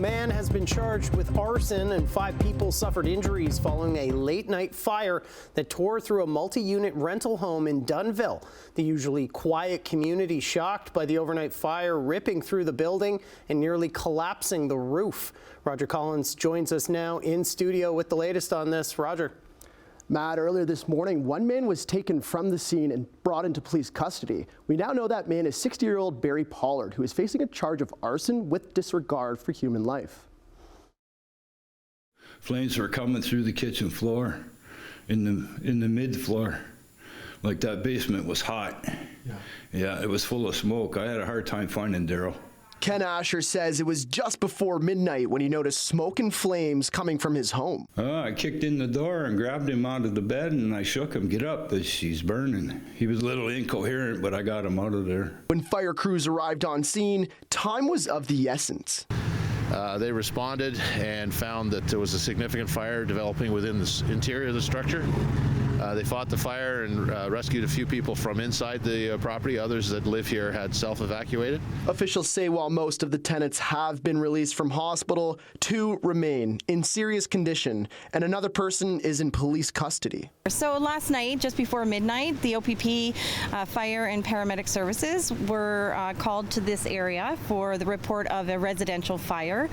man has been charged with arson and 5 people suffered injuries following a late-night fire that tore through a multi-unit rental home in Dunnville. The usually quiet community shocked by the overnight fire ripping through the building and nearly collapsing the roof. Roger Collins joins us now in studio with the latest on this. Roger. Matt, earlier this morning, one man was taken from the scene and brought into police custody. We now know that man is 60-year-old Barry Pollard, who is facing a charge of arson with disregard for human life. Flames were coming through the kitchen floor, in the mid floor. Like that basement was hot. Yeah, it was full of smoke. I had a hard time finding Daryl. Ken Asher says it was just before midnight when he noticed smoke and flames coming from his home. I kicked in the door and grabbed him out of the bed and I shook him. Get up, he's burning. He was a little incoherent, but I got him out of there. When fire crews arrived on scene, time was of the essence. They responded and found that there was a significant fire developing within the interior of the structure. They fought the fire and rescued a few people from inside the property. Others that live here had self-evacuated. Officials say while most of the tenants have been released from hospital, 2 remain in serious condition, and another person is in police custody. So last night, just before midnight, the OPP fire and paramedic services were called to this area for the report of a residential fire.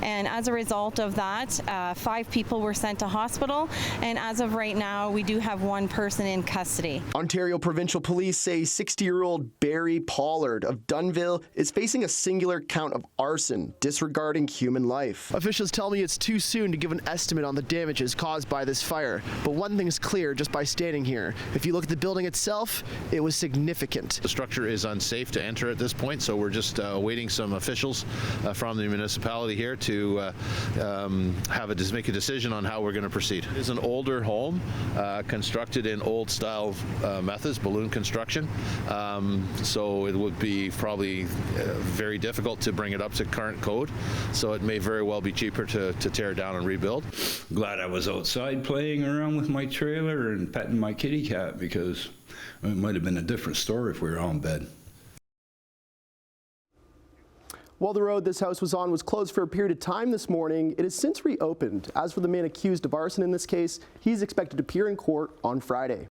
And as a result of that, 5 people were sent to hospital. And as of right now, we do have 1 person in custody. Ontario Provincial Police say 60-year-old Barry Pollard of Dunnville is facing a singular count of arson, disregarding human life. Officials tell me it's too soon to give an estimate on the damages caused by this fire, but one thing is clear just by standing here. If you look at the building itself, it was significant. The structure is unsafe to enter at this point, so we're just awaiting some officials from the municipality here to make a decision on how we're going to proceed. It is an older home, constructed in old style methods, balloon construction, so it would be probably very difficult to bring it up to current code, so it may very well be cheaper to tear down and rebuild. Glad I was outside playing around with my trailer and petting my kitty cat, because it might have been a different story if we were all in bed. While the road this house was on was closed for a period of time this morning, it has since reopened. As for the man accused of arson in this case, he's expected to appear in court on Friday.